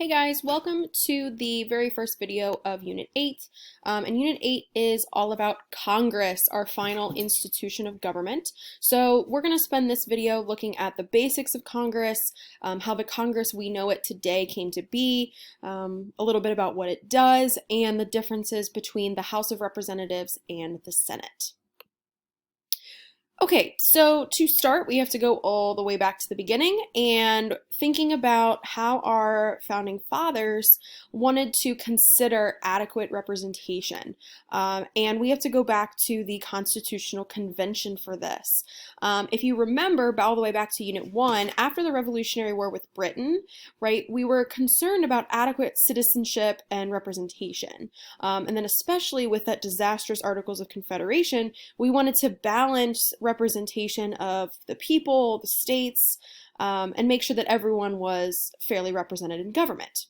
Hey guys, welcome to the very first video of Unit 8. And Unit 8 is all about Congress, our final institution of government. So we're going to spend this video looking at the basics of Congress, how the Congress we know it today came to be, a little bit about what it does, and the differences between the House of Representatives and the Senate. Okay, so to start, we have to go all the way back to the beginning and thinking about how our founding fathers wanted to consider adequate representation. And we have to go back to the Constitutional Convention for this. If you remember, all the way back to Unit 1, after the Revolutionary War with Britain, right, we were concerned about adequate citizenship and representation. And then especially with that disastrous Articles of Confederation, we wanted to balance representation of the people, the states, and make sure that everyone was fairly represented in government.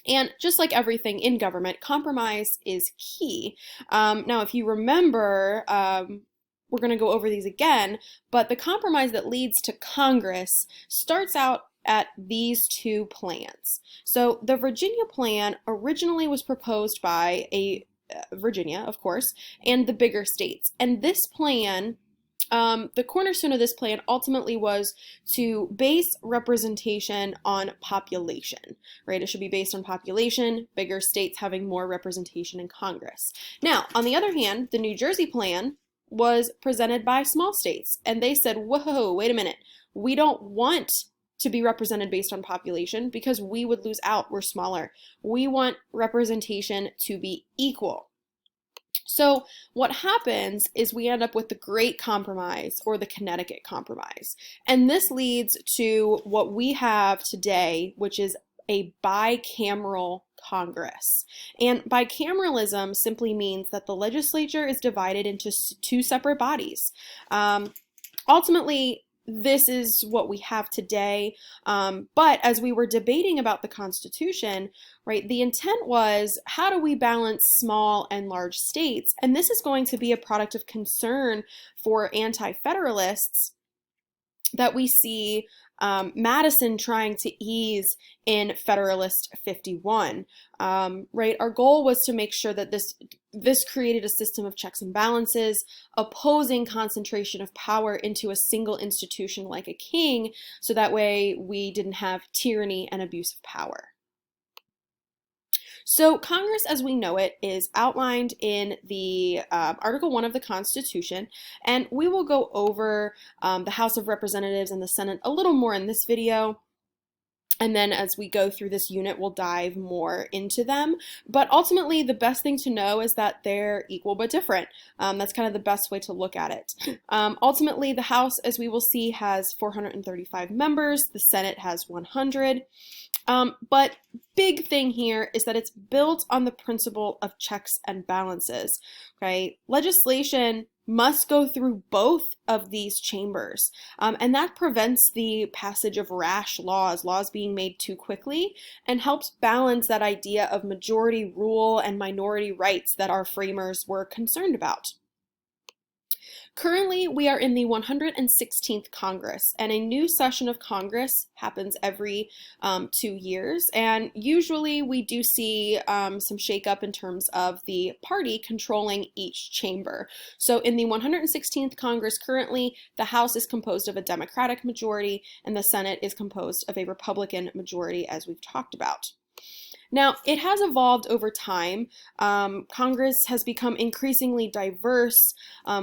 And just like everything in government, compromise is key. Now, if you remember, we're going to go over these again, but the compromise that leads to Congress starts out at these two plans. So the Virginia plan originally was proposed by Virginia, of course, and the bigger states. And this plan, the cornerstone of this plan ultimately was to base representation on population, right? It should be based on population, bigger states having more representation in Congress. Now, on the other hand, the New Jersey plan was presented by small states, and they said, whoa, wait a minute, we don't want to be represented based on population because we would lose out, we're smaller. We want representation to be equal. So what happens is we end up with the Great Compromise or the Connecticut Compromise. And this leads to what we have today, which is a bicameral Congress. And bicameralism simply means that the legislature is divided into two separate bodies. Ultimately, this is what we have today. But as we were debating about the Constitution, right, the intent was, how do we balance small and large states? And this is going to be a product of concern for anti-federalists that we see Madison trying to ease in Federalist 51, right? Our goal was to make sure that this created a system of checks and balances, opposing concentration of power into a single institution like a king, so that way we didn't have tyranny and abuse of power. So Congress as we know it is outlined in the Article 1 of the Constitution, and we will go over the House of Representatives and the Senate a little more in this video. And then as we go through this unit, we'll dive more into them. But ultimately, the best thing to know is that they're equal but different. That's kind of the best way to look at it. Ultimately, the House, as we will see, has 435 members. The Senate has 100. But big thing here is that it's built on the principle of checks and balances, okay? Legislation must go through both of these chambers, and that prevents the passage of rash laws being made too quickly, and helps balance that idea of majority rule and minority rights that our framers were concerned about. Currently, we are in the 116th Congress, and a new session of Congress happens every 2 years, and usually we do see some shakeup in terms of the party controlling each chamber. So in the 116th Congress currently, the House is composed of a Democratic majority, and the Senate is composed of a Republican majority, as we've talked about. Now, it has evolved over time. Congress has become increasingly diverse.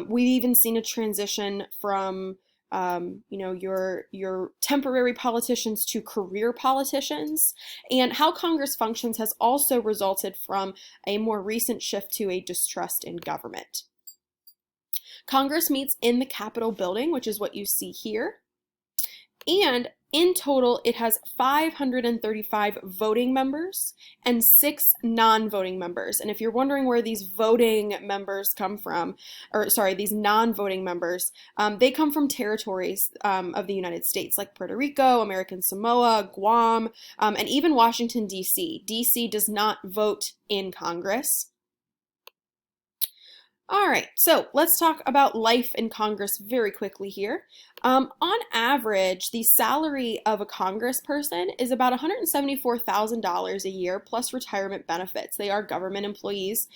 We've even seen a transition from your temporary politicians to career politicians. And how Congress functions has also resulted from a more recent shift to a distrust in government. Congress meets in the Capitol building, which is what you see here. And in total, it has 535 voting members and 6 non-voting members. And if you're wondering where these voting members come from, or sorry, these non-voting members, they come from territories of the United States, like Puerto Rico, American Samoa, Guam, and even Washington, D.C. D.C. does not vote in Congress. All right, so let's talk about life in Congress very quickly here. On average, the salary of a congressperson is about $174,000 a year plus retirement benefits. They are government employees.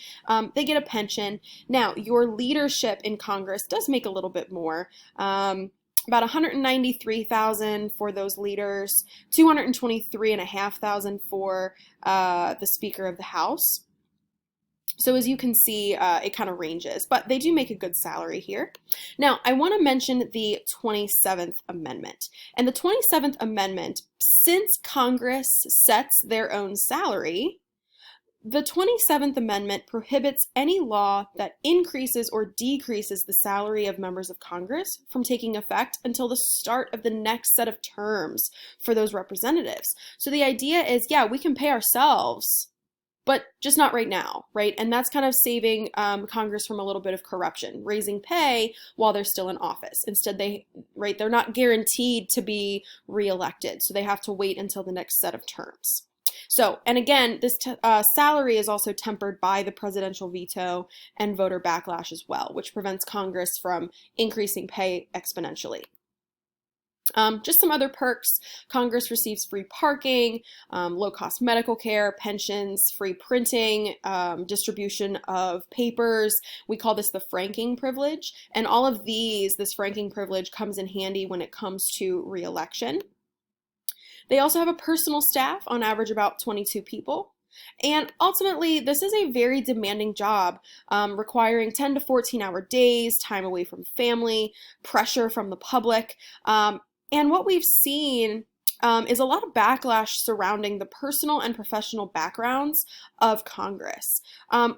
They get a pension. Now, your leadership in Congress does make a little bit more. About 193,000 for those leaders, 223,500 for the Speaker of the House. So as you can see, it kind of ranges, but they do make a good salary here. Now, I want to mention the 27th Amendment. And the 27th Amendment, since Congress sets their own salary, the 27th Amendment prohibits any law that increases or decreases the salary of members of Congress from taking effect until the start of the next set of terms for those representatives. So the idea is, yeah, we can pay ourselves, but just not right now, right? And that's kind of saving Congress from a little bit of corruption, raising pay while they're still in office. Instead, they're not guaranteed to be reelected, so they have to wait until the next set of terms. So, and again, this salary is also tempered by the presidential veto and voter backlash as well, which prevents Congress from increasing pay exponentially. Just some other perks. Congress receives free parking, low-cost medical care, pensions, free printing, distribution of papers. We call this the franking privilege. And all of this franking privilege comes in handy when it comes to re-election. They also have a personal staff, on average about 22 people. And ultimately, this is a very demanding job, requiring 10 to 14-hour days, time away from family, pressure from the public. And what we've seen is a lot of backlash surrounding the personal and professional backgrounds of Congress.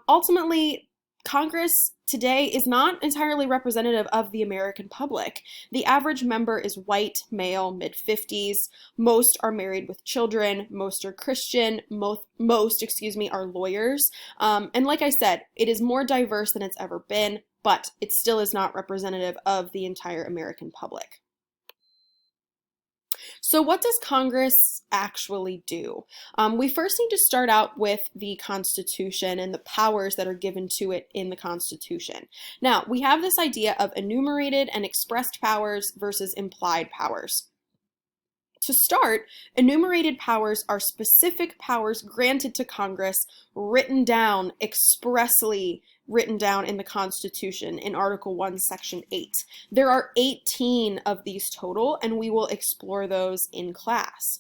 Ultimately, Congress today is not entirely representative of the American public. The average member is white, male, mid-50s. Most are married with children. Most are Christian. Most, are lawyers. And like I said, it is more diverse than it's ever been, but it still is not representative of the entire American public. So what does Congress actually do? We first need to start out with the Constitution and the powers that are given to it in the Constitution. Now, we have this idea of enumerated and expressed powers versus implied powers. To start, enumerated powers are specific powers granted to Congress, expressly written down in the Constitution in Article 1, Section 8. There are 18 of these total, and we will explore those in class.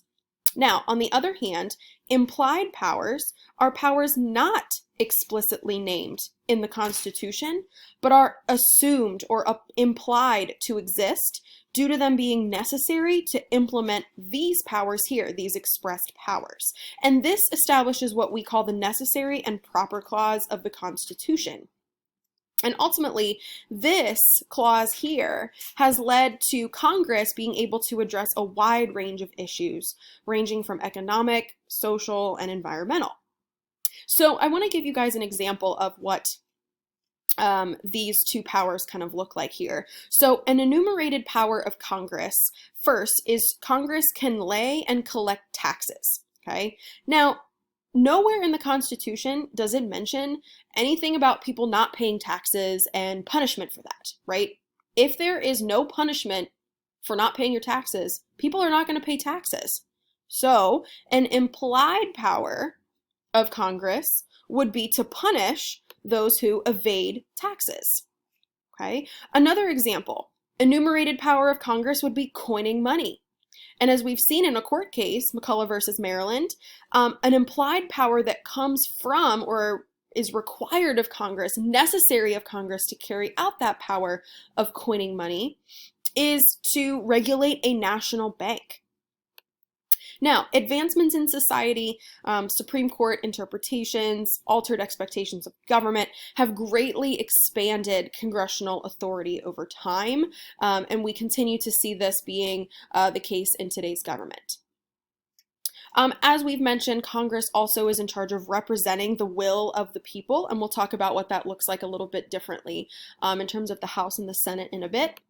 Now, on the other hand, implied powers are powers not explicitly named in the Constitution, but are assumed or implied to exist due to them being necessary to implement these powers here, these expressed powers. And this establishes what we call the necessary and proper clause of the Constitution. And ultimately, this clause here has led to Congress being able to address a wide range of issues, ranging from economic, social, and environmental. So I want to give you guys an example of what these two powers kind of look like here. So an enumerated power of Congress, first, is Congress can lay and collect taxes, okay? Now, nowhere in the Constitution does it mention anything about people not paying taxes and punishment for that, right? If there is no punishment for not paying your taxes, people are not going to pay taxes. So an implied power of Congress would be to punish those who evade taxes, okay? Another example, enumerated power of Congress would be coining money. And as we've seen in a court case, McCullough versus Maryland, an implied power that comes from or is required of Congress, necessary of Congress to carry out that power of coining money, is to regulate a national bank. Now, advancements in society, Supreme Court interpretations, altered expectations of government have greatly expanded congressional authority over time, and we continue to see this being the case in today's government. As we've mentioned, Congress also is in charge of representing the will of the people, and we'll talk about what that looks like a little bit differently in terms of the House and the Senate in a bit.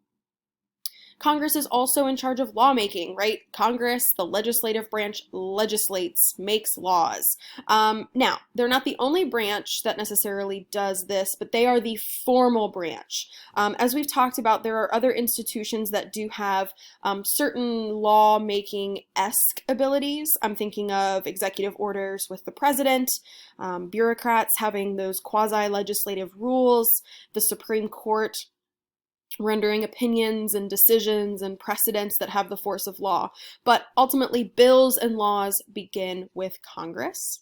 Congress is also in charge of lawmaking, right? Congress, the legislative branch, legislates, makes laws. Now, they're not the only branch that necessarily does this, but they are the formal branch. As we've talked about, there are other institutions that do have certain lawmaking-esque abilities. I'm thinking of executive orders with the president, bureaucrats having those quasi-legislative rules, the Supreme Court rendering opinions and decisions and precedents that have the force of law. But ultimately, bills and laws begin with Congress.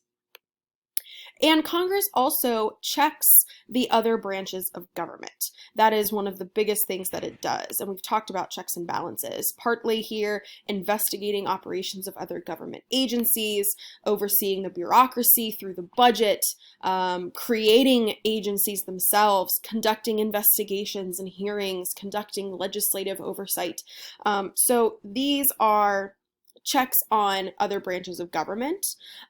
And Congress also checks the other branches of government. That is one of the biggest things that it does. And we've talked about checks and balances, partly here investigating operations of other government agencies, overseeing the bureaucracy through the budget, creating agencies themselves, conducting investigations and hearings, conducting legislative oversight. So these are checks on other branches of government,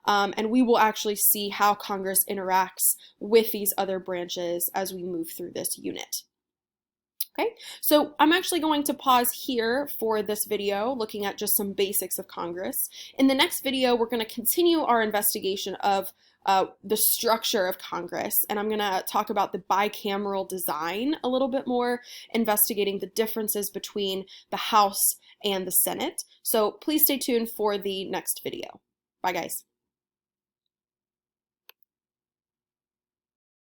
and we will actually see how Congress interacts with these other branches as we move through this unit. Okay, so I'm actually going to pause here for this video, looking at just some basics of Congress. In the next video, we're going to continue our investigation of the structure of Congress, and I'm going to talk about the bicameral design a little bit more, investigating the differences between the House and the Senate. So please stay tuned for the next video. Bye, guys.